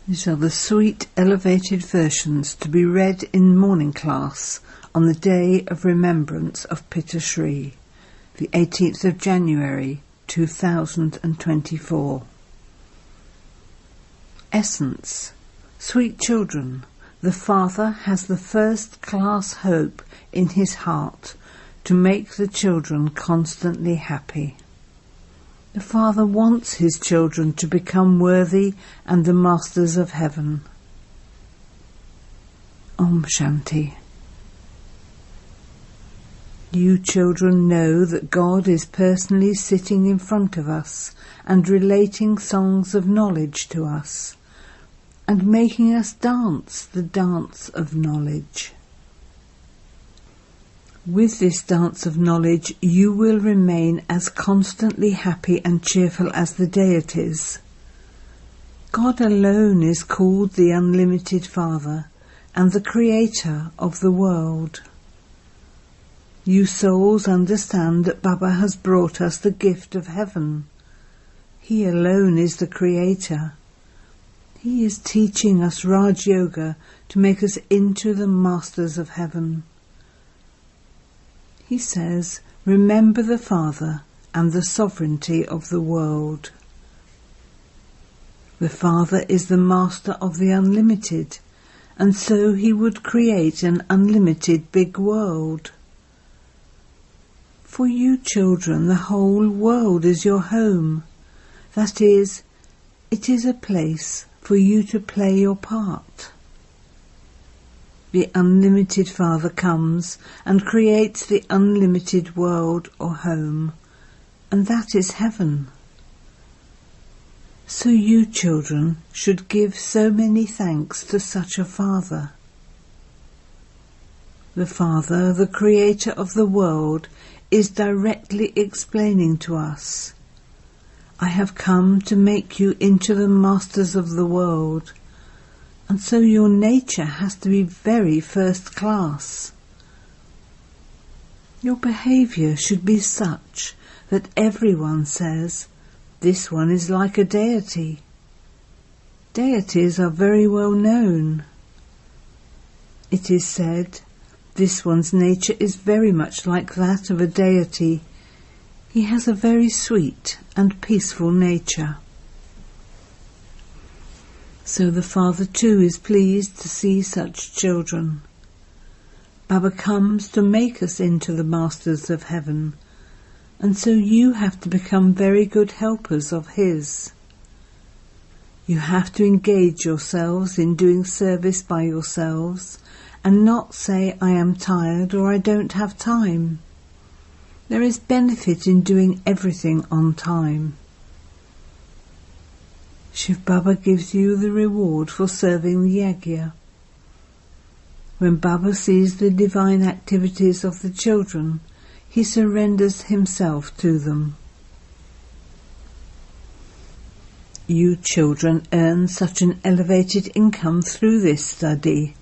These are the sweet elevated versions to be read in morning class on the day of remembrance of Pitta Sri, the 18th of January 2024. Essence. Sweet children, the Father has the first-class hope in his heart to make the children constantly happy. The Father wants his children to become worthy and the masters of heaven. Om Shanti. You children know that God is personally sitting in front of us and relating songs of knowledge to us and making us dance the dance of knowledge. With this dance of knowledge, you will remain as constantly happy and cheerful as the deities. God alone is called the Unlimited Father and the Creator of the world. You souls understand that Baba has brought us the gift of heaven. He alone is the Creator. He is teaching us Raj Yoga to make us into the masters of heaven. He says, remember the Father and the sovereignty of the world. The Father is the master of the unlimited, and so he would create an unlimited big world. For you children, the whole world is your home. That is, it is a place for you to play your part. The Unlimited Father comes and creates the unlimited world or home, and that is heaven. So you children should give so many thanks to such a Father. The Father, the Creator of the world, is directly explaining to us, I have come to make you into the masters of the world, and so your nature has to be very first class. Your behaviour should be such that everyone says, this one is like a deity. Deities are very well known. It is said, this one's nature is very much like that of a deity. He has a very sweet and peaceful nature. So the Father too is pleased to see such children. Baba comes to make us into the masters of heaven, and so you have to become very good helpers of his. You have to engage yourselves in doing service by yourselves and not say I am tired or I don't have time. There is benefit in doing everything on time. Shivbaba gives you the reward for serving the yajna. When Baba sees the divine activities of the children, he surrenders himself to them. You children earn such an elevated income through this study.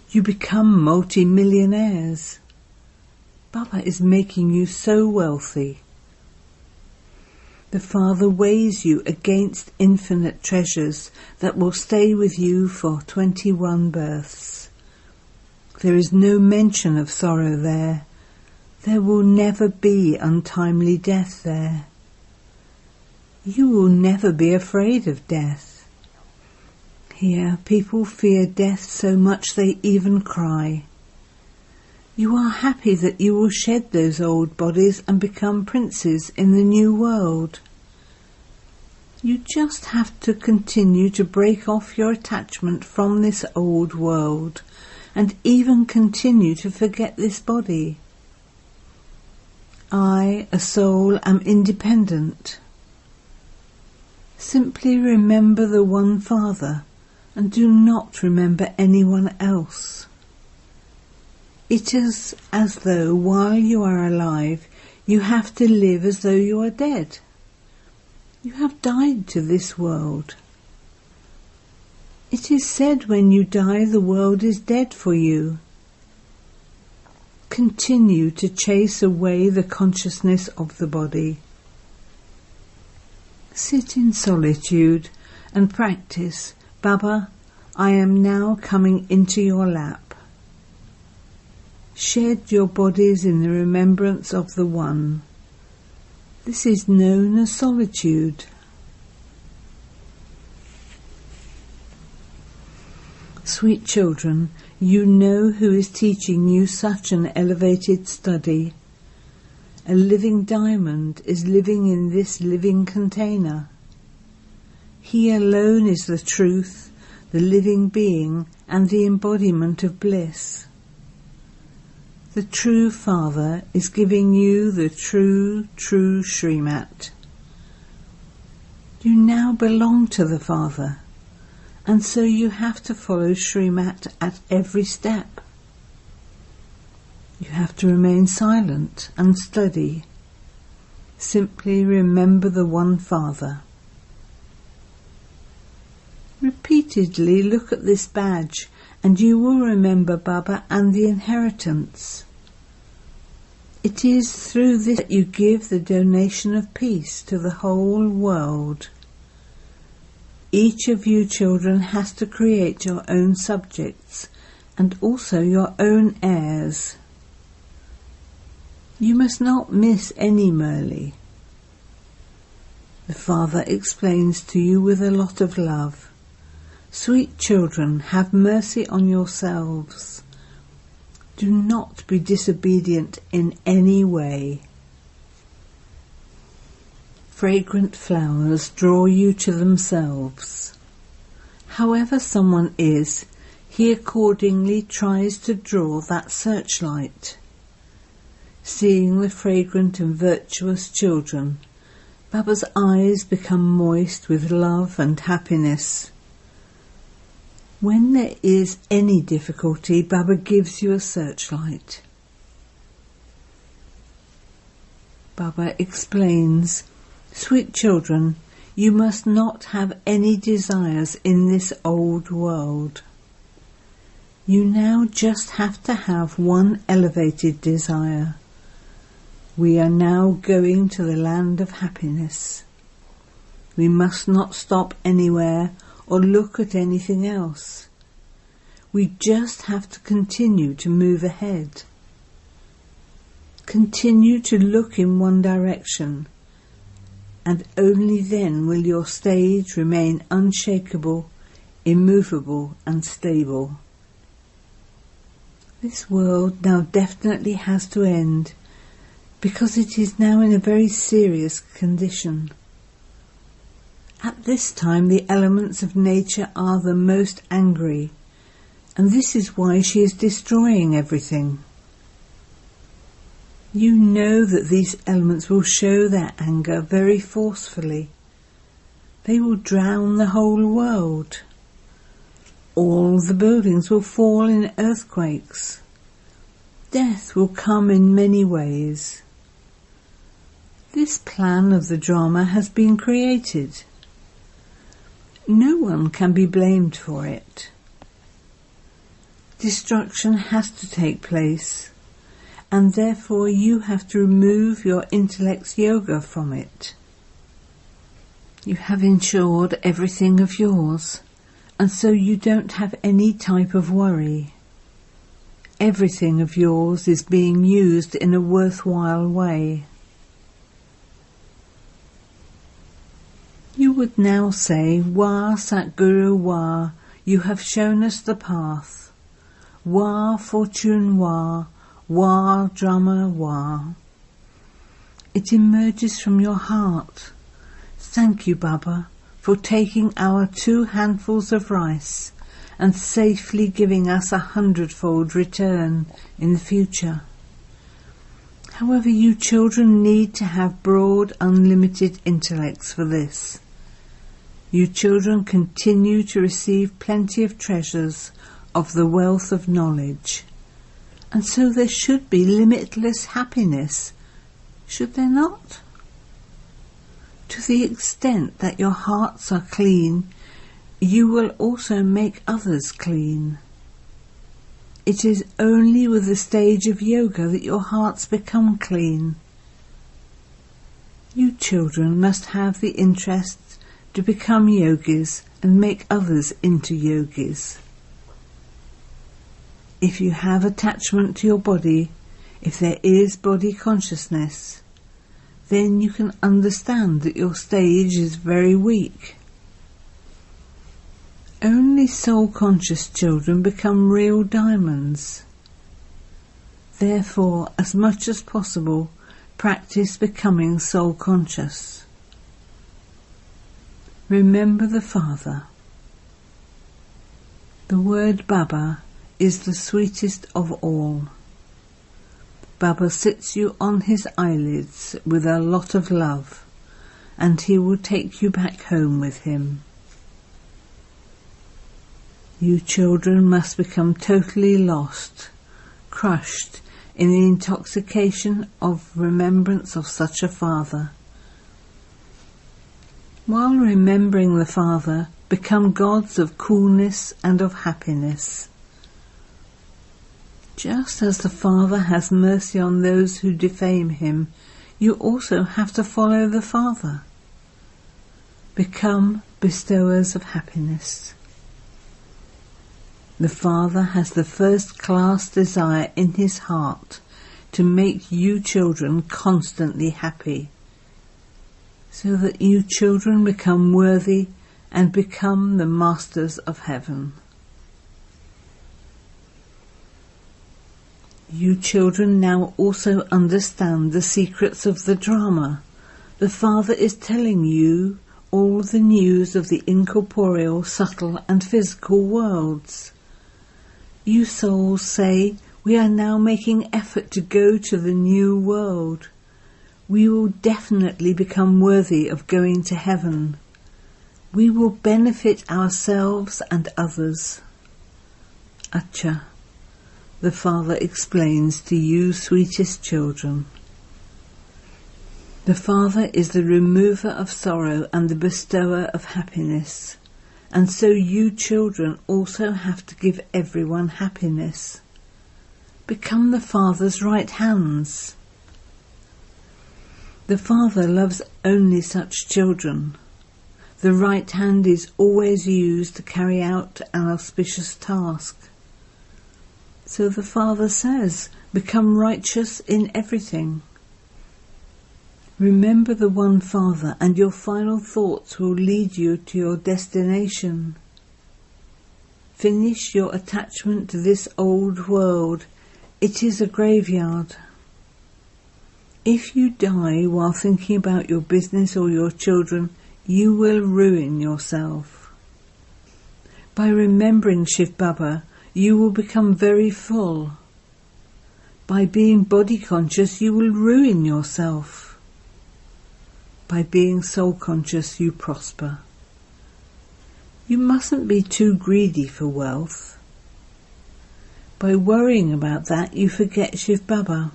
You become multi-millionaires. Baba is making you so wealthy. The Father weighs you against infinite treasures that will stay with you for 21 births. There is no mention of sorrow there. There will never be untimely death there. You will never be afraid of death. Here people fear death so much they even cry. You are happy that you will shed those old bodies and become princes in the new world. You just have to continue to break off your attachment from this old world and even continue to forget this body. I, a soul, am independent. Simply remember the one Father and do not remember anyone else. It is as though while you are alive you have to live as though you are dead. You have died to this world. It is said when you die the world is dead for you. Continue to chase away the consciousness of the body. Sit in solitude and practice Baba, I am now coming into your lap. Shed your bodies in the remembrance of the One. This is known as solitude. Sweet children, you know who is teaching you such an elevated study. A living diamond is living in this living container. He alone is the truth, the living being, and the embodiment of bliss. The true Father is giving you the true Srimat. You now belong to the Father, and so you have to follow Srimat at every step. You have to remain silent and steady. Simply remember the One Father. Repeatedly look at this badge and you will remember Baba and the inheritance. It is through this that you give the donation of peace to the whole world. Each of you children has to create your own subjects and also your own heirs. You must not miss any Murli. The Father explains to you with a lot of love. Sweet children, have mercy on yourselves. Do not be disobedient in any way. Fragrant flowers draw you to themselves. However someone is, he accordingly tries to draw that searchlight. Seeing the fragrant and virtuous children, Baba's eyes become moist with love and happiness. When there is any difficulty, Baba gives you a searchlight. Baba explains, sweet children, you must not have any desires in this old world. You now just have to have one elevated desire. We are now going to the land of happiness. We must not stop anywhere or look at anything else. We just have to continue to move ahead. Continue to look in one direction, and only then will your stage remain unshakable, immovable and stable. This world now definitely has to end, because it is now in a very serious condition. At this time the elements of nature are the most angry, and this is why she is destroying everything. You know that these elements will show their anger very forcefully. They will drown the whole world. All the buildings will fall in earthquakes. Death will come in many ways. This plan of the drama has been created. No one can be blamed for it. Destruction has to take place, and therefore you have to remove your intellect's yoga from it. You have ensured everything of yours, and so you don't have any type of worry. Everything of yours is being used in a worthwhile way. You would now say, Wah Satguru Wah, you have shown us the path. Wah Fortune Wah, Wah Drama Wah. It emerges from your heart. Thank you, Baba, for taking our 2 handfuls of rice and safely giving us 100-fold return in the future. However, you children need to have broad, unlimited intellects for this. You children continue to receive plenty of treasures of the wealth of knowledge, and so there should be limitless happiness, should there not? To the extent that your hearts are clean, you will also make others clean. It is only with the stage of yoga that your hearts become clean. You children must have the interest to become yogis and make others into yogis. If you have attachment to your body, if there is body consciousness, then you can understand that your stage is very weak. Only soul-conscious children become real diamonds. Therefore, as much as possible, practice becoming soul-conscious. Remember the Father. The word Baba is the sweetest of all. Baba sits you on his eyelids with a lot of love, and he will take you back home with him. You children must become totally lost, crushed in the intoxication of remembrance of such a Father. While remembering the Father, become gods of coolness and of happiness. Just as the Father has mercy on those who defame him, you also have to follow the Father. Become bestowers of happiness. The Father has the first-class desire in his heart to make you children constantly happy, so that you children become worthy and become the masters of heaven. You children now also understand the secrets of the drama. The Father is telling you all the news of the incorporeal, subtle and physical worlds. You souls say, we are now making effort to go to the new world. We will definitely become worthy of going to heaven. We will benefit ourselves and others. Acha. The Father explains to you, sweetest children. The Father is the remover of sorrow and the bestower of happiness, and so you children also have to give everyone happiness. Become the Father's right hands. The Father loves only such children. The right hand is always used to carry out an auspicious task. So the Father says, become righteous in everything. Remember the one Father, and your final thoughts will lead you to your destination. Finish your attachment to this old world. It is a graveyard. If you die while thinking about your business or your children, you will ruin yourself. By remembering shivbaba, you will become very full. By being body conscious, you will ruin yourself. By being soul conscious, you prosper. You mustn't be too greedy for wealth. By worrying about that, you forget shivbaba.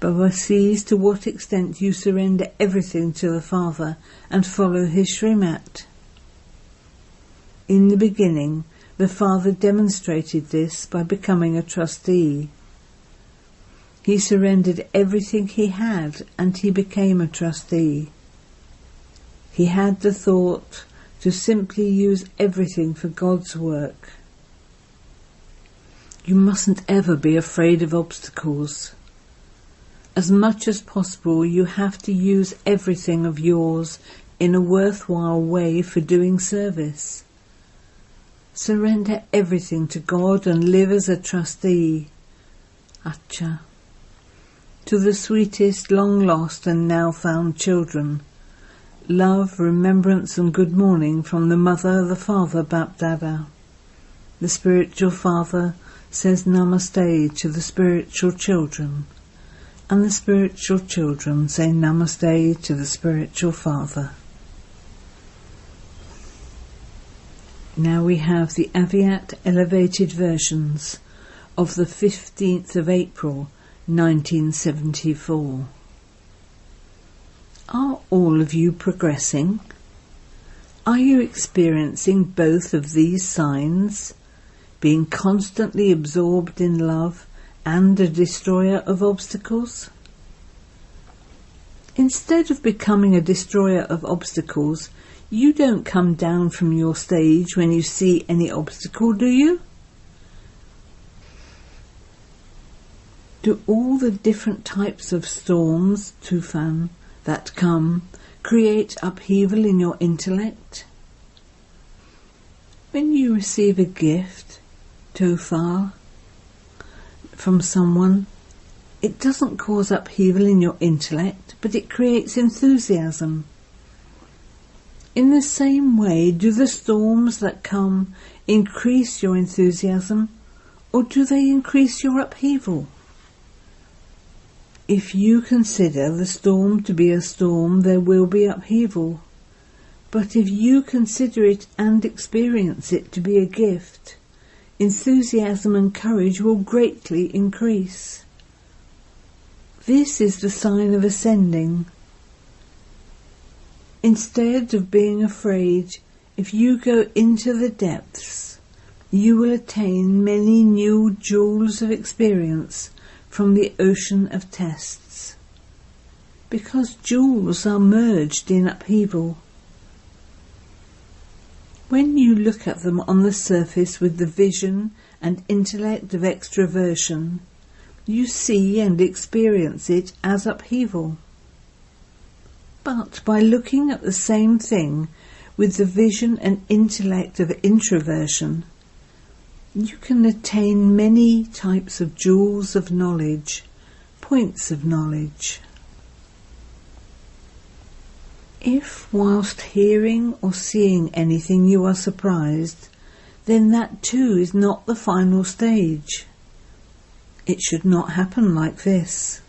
Baba sees to what extent you surrender everything to the Father and follow his Srimat. In the beginning, the Father demonstrated this by becoming a trustee. He surrendered everything he had and he became a trustee. He had the thought to simply use everything for God's work. You mustn't ever be afraid of obstacles. As much as possible, you have to use everything of yours in a worthwhile way for doing service. Surrender everything to God and live as a trustee. Acha. To the sweetest, long-lost and now-found children, love, remembrance and good morning from the Mother, the Father, BapDada. The Spiritual Father says Namaste to the spiritual children, and the spiritual children say Namaste to the Spiritual Father. Now we have the Avyakt elevated versions of the 15th of April 1974. Are all of you progressing? Are you experiencing both of these signs, being constantly absorbed in love and a destroyer of obstacles? Instead of becoming a destroyer of obstacles, You don't come down from your stage when you see any obstacle, do you? Do all the different types of storms, tufan, that come create upheaval in your intellect? When you receive a gift, tofar, from someone, it doesn't cause upheaval in your intellect, but it creates enthusiasm. In the same way, do the storms that come increase your enthusiasm, or do they increase your upheaval? If you consider the storm to be a storm, there will be upheaval. But if you consider it and experience it to be a gift, enthusiasm and courage will greatly increase. This is the sign of ascending. Instead of being afraid, if you go into the depths, you will attain many new jewels of experience from the ocean of tests, because jewels are merged in upheaval. When you look at them on the surface with the vision and intellect of extraversion, you see and experience it as upheaval. But by looking at the same thing with the vision and intellect of introversion, you can attain many types of jewels of knowledge, points of knowledge. If whilst hearing or seeing anything you are surprised, then that too is not the final stage. It should not happen like this.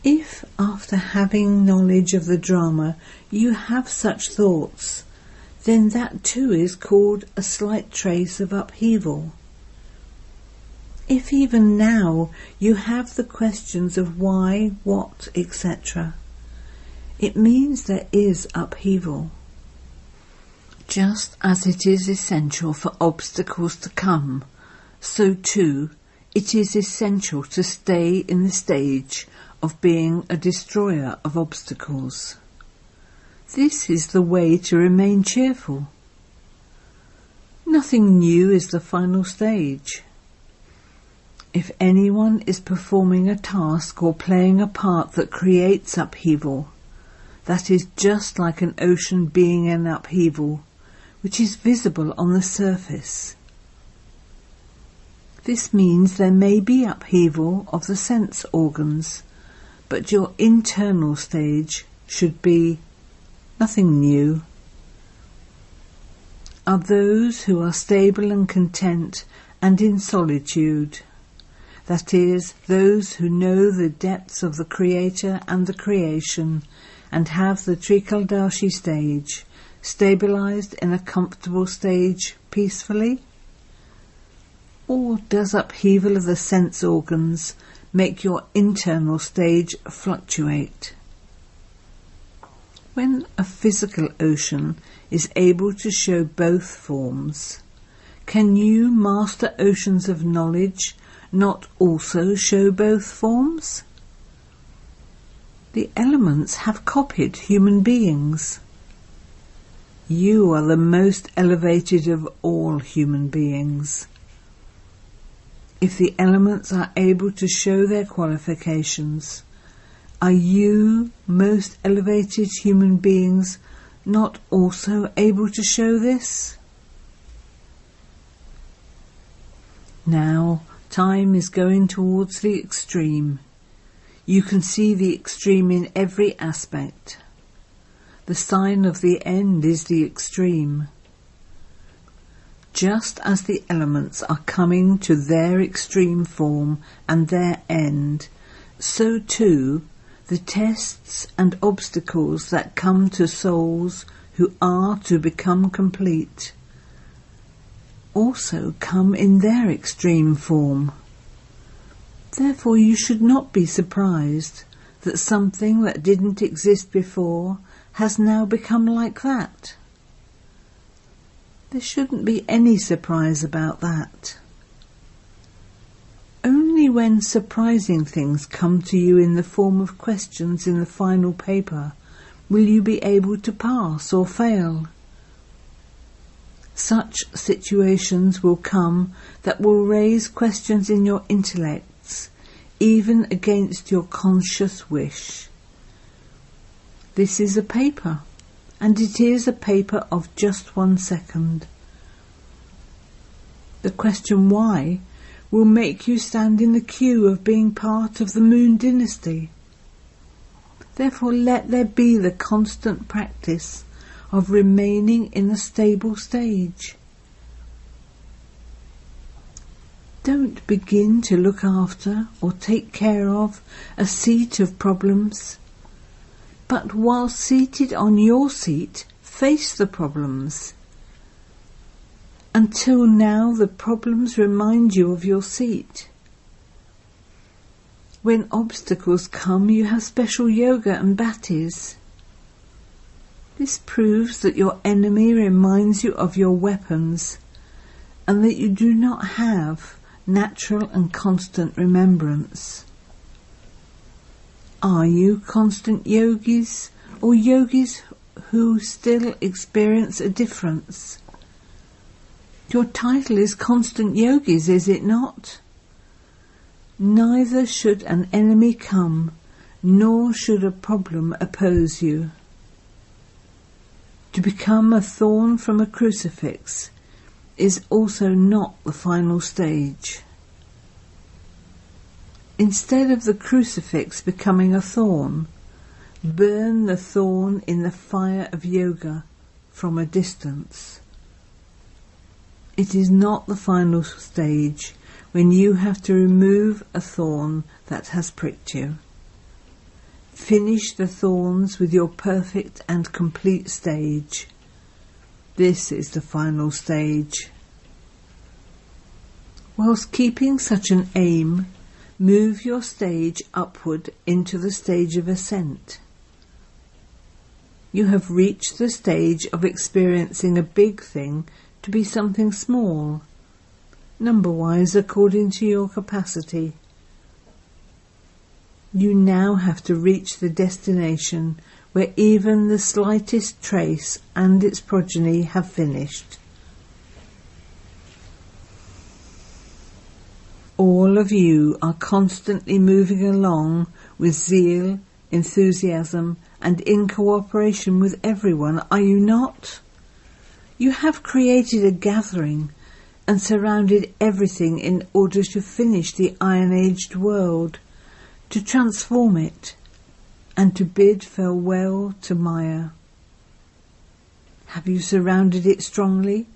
If after having knowledge of the drama you have such thoughts, then that too is called a slight trace of upheaval. If even now you have the questions of why, what, etc., it means there is upheaval. Just as it is essential for obstacles to come, so too it is essential to stay in the stage of being a destroyer of obstacles. This is the way to remain cheerful. Nothing new is the final stage. If anyone is performing a task or playing a part that creates upheaval, that is just like an ocean being in upheaval, which is visible on the surface. This means there may be upheaval of the sense organs, but your internal stage should be nothing new. Are those who are stable and content and in solitude, that is, those who know the depths of the Creator and the creation and have the Trikaldarshi stage, stabilized in a comfortable stage peacefully? Or does upheaval of the sense organs make your internal stage fluctuate? When a physical ocean is able to show both forms, can you, master oceans of knowledge, not also show both forms? The elements have copied human beings. You are the most elevated of all human beings. If the elements are able to show their qualifications, are you, most elevated human beings, not also able to show this? Now, time is going towards the extreme. You can see the extreme in every aspect. The sign of the end is the extreme. Just as the elements are coming to their extreme form and their end, so too the tests and obstacles that come to souls who are to become complete also come in their extreme form. Therefore you should not be surprised that something that didn't exist before has now become like that. There shouldn't be any surprise about that. Only when surprising things come to you in the form of questions in the final paper will you be able to pass or fail? Such situations will come that will raise questions in your intellects, even against your conscious wish. This is a paper, and it is a paper of just 1 second. The question why will make you stand in the queue of being part of the Moon dynasty. Therefore let there be the constant practice of remaining in a stable stage. Don't begin to look after or take care of a seat of problems, but while seated on your seat, face the problems. Until now, the problems remind you of your seat. When obstacles come, you have special yoga and bhattis. This proves that your enemy reminds you of your weapons and that you do not have natural and constant remembrance. Are you constant yogis or yogis who still experience a difference? Your title is constant yogis, is it not? Neither should an enemy come, nor should a problem oppose you. To become a thorn from a crucifix is also not the final stage. Instead of the crucifix becoming a thorn, burn the thorn in the fire of yoga from a distance. It is not the final stage when you have to remove a thorn that has pricked you. Finish the thorns with your perfect and complete stage. This is the final stage. Whilst keeping such an aim, move your stage upward into the stage of ascent. You have reached the stage of experiencing a big thing to be something small, number-wise according to your capacity. You now have to reach the destination where even the slightest trace and its progeny have finished. All of you are constantly moving along with zeal, enthusiasm, and in cooperation with everyone, are you not? You have created a gathering and surrounded everything in order to finish the iron-aged world, to transform it, and to bid farewell to Maya. Have you surrounded it strongly,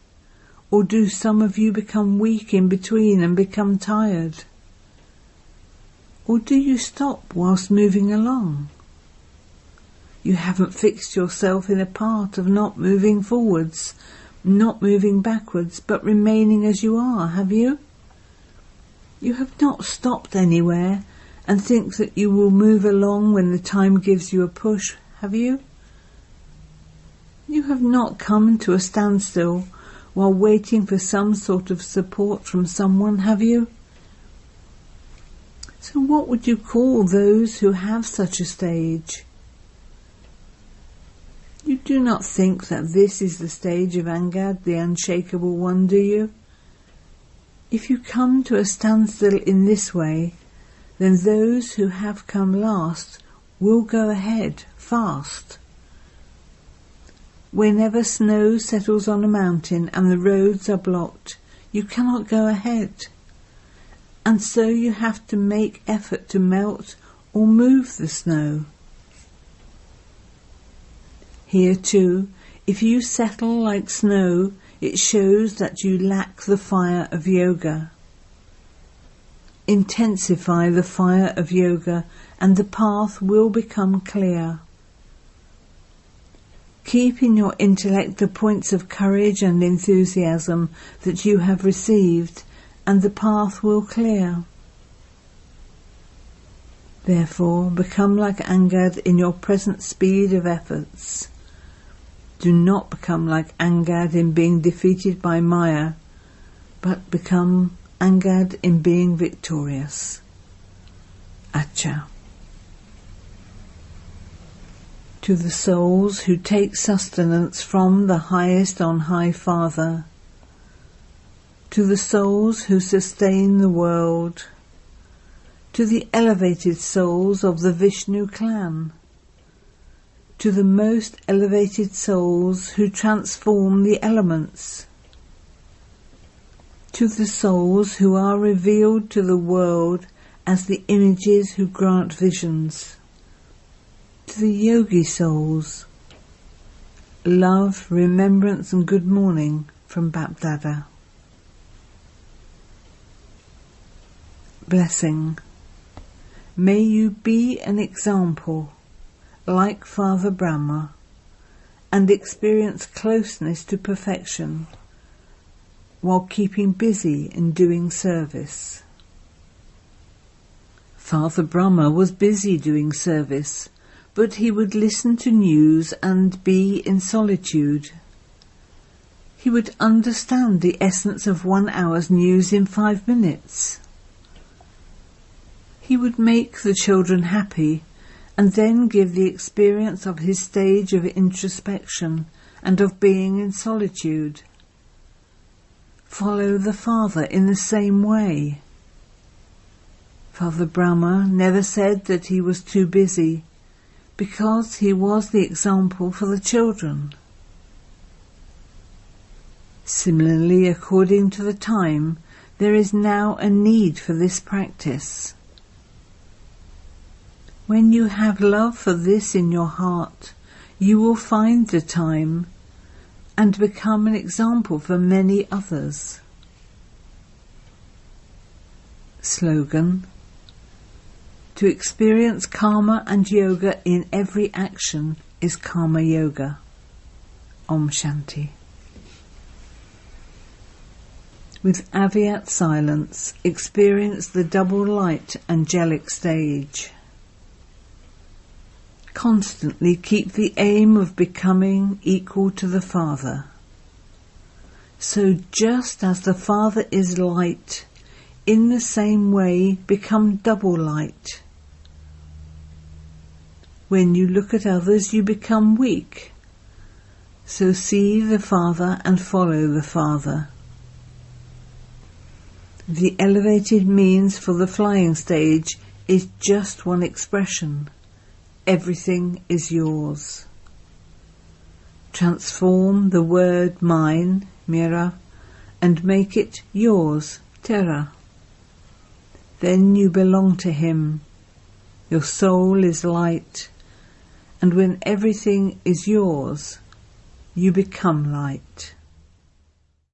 or do some of you become weak in between and become tired? Or do you stop whilst moving along? You haven't fixed yourself in a part of not moving forwards, not moving backwards, but remaining as you are, have you? You have not stopped anywhere and think that you will move along when the time gives you a push, have you? You have not come to a standstill while waiting for some sort of support from someone, have you? So what would you call those who have such a stage? You do not think that this is the stage of Angad, the unshakable one, do you? If you come to a standstill in this way, then those who have come last will go ahead fast. Whenever snow settles on a mountain and the roads are blocked, you cannot go ahead. And so you have to make effort to melt or move the snow. Here too, if you settle like snow, it shows that you lack the fire of yoga. Intensify the fire of yoga and the path will become clear. Keep in your intellect the points of courage and enthusiasm that you have received, and the path will clear. Therefore, become like Angad in your present speed of efforts. Do not become like Angad in being defeated by Maya, but become Angad in being victorious. Acha. To the souls who take sustenance from the highest on high Father, to the souls who sustain the world, to the elevated souls of the Vishnu clan, to the most elevated souls who transform the elements, to the souls who are revealed to the world as the images who grant visions, to the yogi souls, love, remembrance and good morning from BapDada. Blessing. May you be an example, like Father Brahma, and experience closeness to perfection, while keeping busy in doing service. Father Brahma was busy doing service, but he would listen to news and be in solitude. He would understand the essence of 1 hour's news in 5 minutes. He would make the children happy and then give the experience of his stage of introspection and of being in solitude. Follow the Father in the same way. Father Brahma never said that he was too busy, because he was the example for the children. Similarly, according to the time, there is now a need for this practice. When you have love for this in your heart, you will find the time and become an example for many others. Slogan: to experience karma and yoga in every action is karma yoga. Om Shanti. With Avyakt silence, experience the double light angelic stage. Constantly keep the aim of becoming equal to the Father. So just as the Father is light, in the same way become double light. When you look at others, you become weak. So see the Father and follow the Father. The elevated means for the flying stage is just one expression. Everything is yours. Transform the word mine, mira, and make it yours, tera. Then you belong to him. Your soul is light, and when everything is yours, you become light.